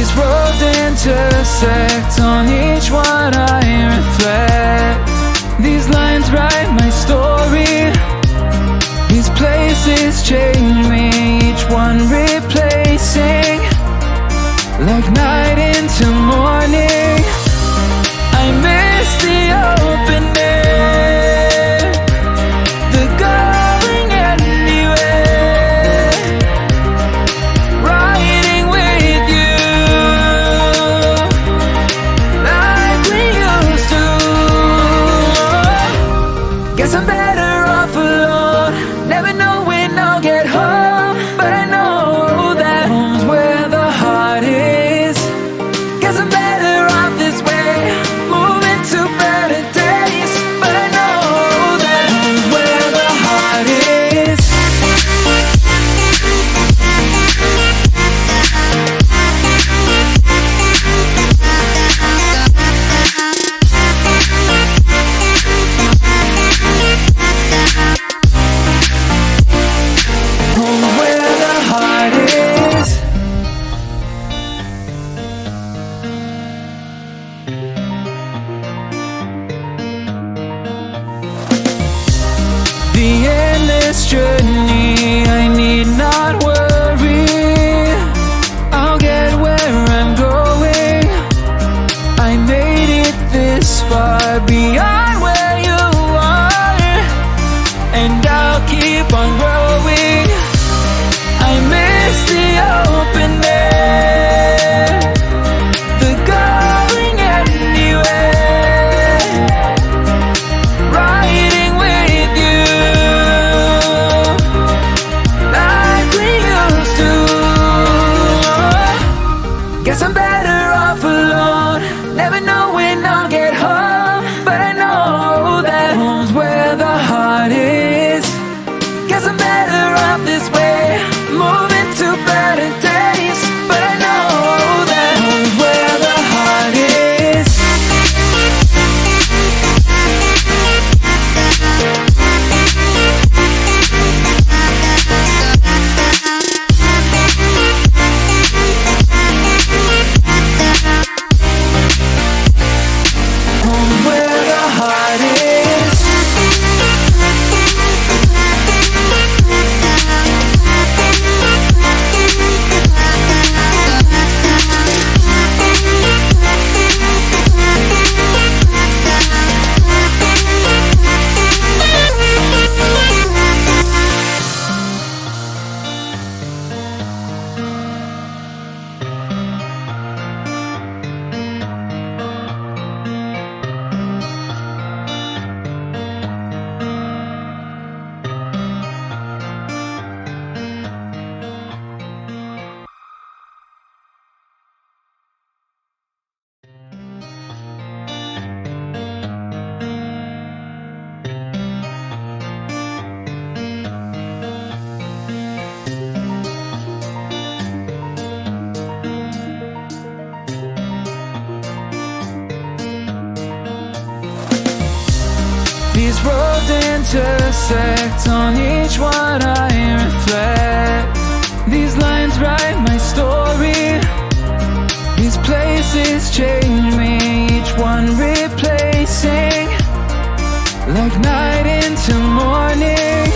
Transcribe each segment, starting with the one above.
These roads intersect, on each one I reflect. These lines write my story. These places change me, each one replacing, like night into morning. I miss the open air, the going anywhere, riding with you like we used to. Guess I'm better off alone, never know when I'll get home, but I know that home's where the heart is. Guess I'm better off this way, moving to better days, but I know that home's where the heart is. Home's where the heart is. The endless journey, I need not worry. I'll get where I'm going. I made it this far, beyond where you are, and I'll keep on growing. I miss the open air, the going anywhere, riding with you like we used to. Guess I'm better off alone, never know when I'll get home, but I know that home's where the heart is. Guess I'm better off this way, moving to better days, but I know that home's where the heart is. Home's where the heart is. These roads intersect, on each one I reflect. These lines write my story. These places change me, each one replacing, like night into morning.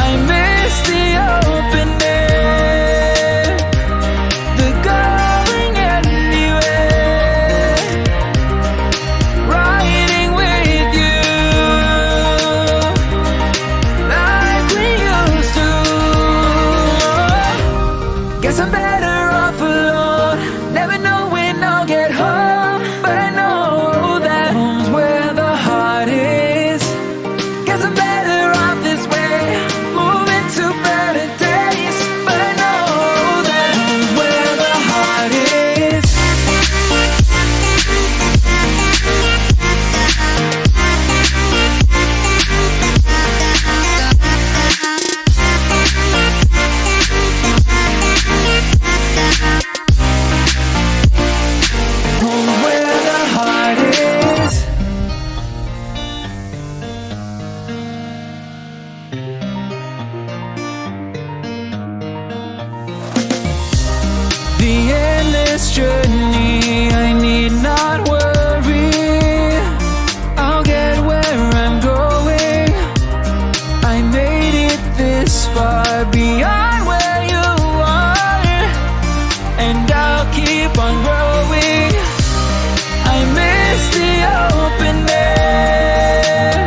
I miss the open air, the going anywhere, riding with you like we this journey, I need not worry. I'll get where I'm going. I made it this far, beyond where you are, and I'll keep on growing. I miss the open air,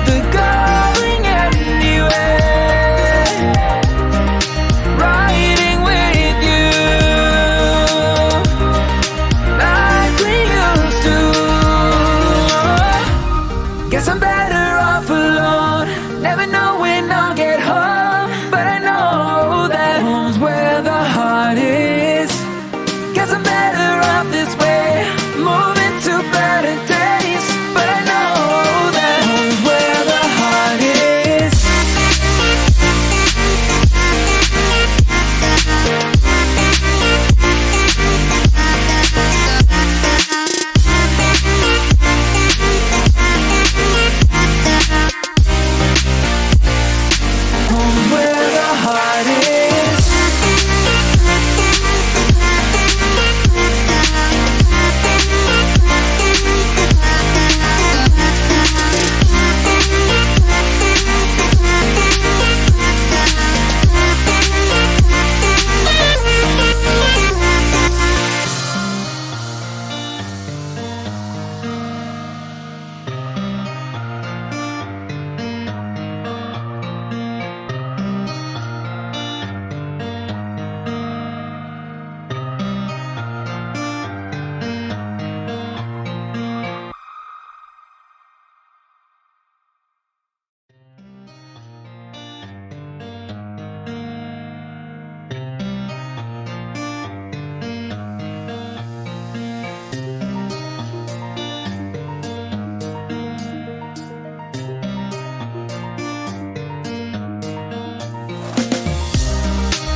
the going anywhere, riding with you like we used to. Guess I'm better off alone, never know when I'll get home, but I know that home's where the heart is. Guess I'm better off this way, moving to better days, but I know that home's where the heart is. Home's where the heart is.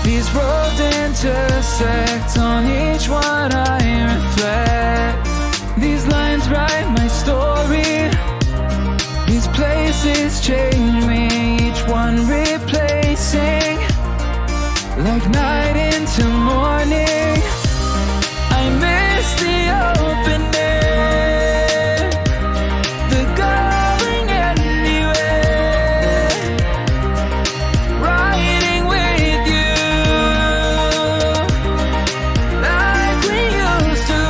These roads intersect, on each one I reflect. These lines write my story. These places change me, each one replacing, like night into morning. I miss the open air, the going anywhere, riding with you like we used to.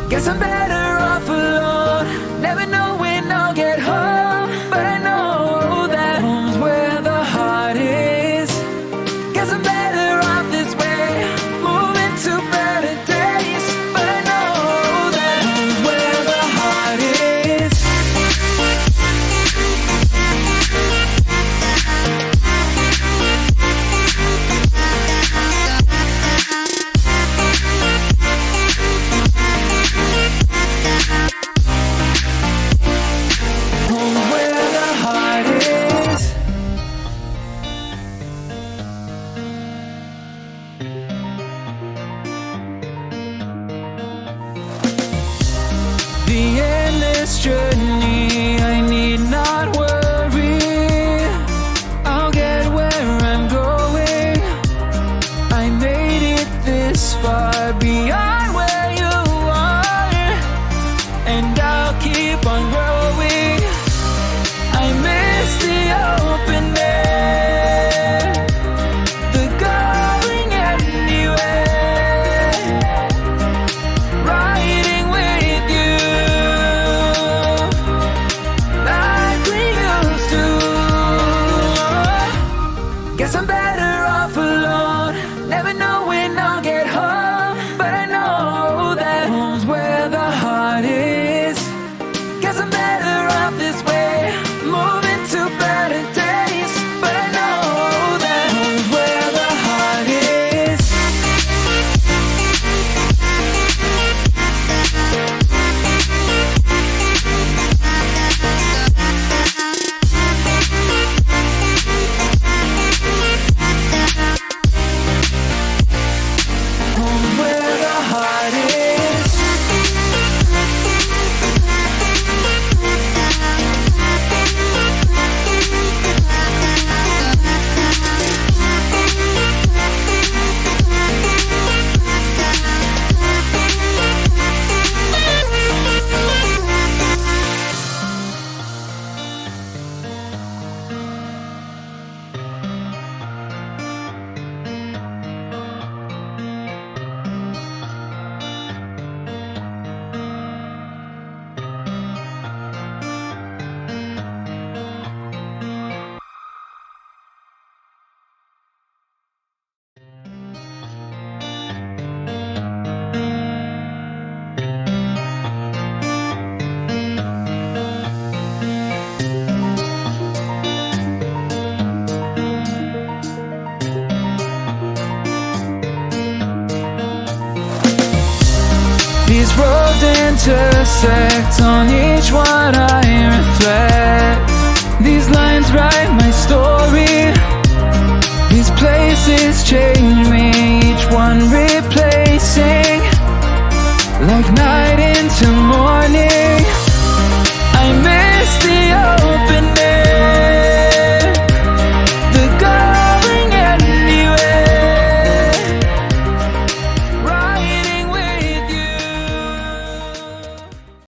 Guess I'm better off alone, never know when I'll get home, but I know that home's where the heart is. Guess I'm better off this way, moving to better days, but I know that home's where the heart is. Home's where the heart is. The endless journey, I need not worry. I'll get where I'm going. I made it this far, beyond where you are, and I'll keep on growing. I miss the open air, the going anywhere, riding with you like we used to. Guess I'm better off alone, never know when I'll get home, but I know that home's where the heart is. Guess I'm better off this way, moving to better days, but I know that home's where the heart is. intersect on each one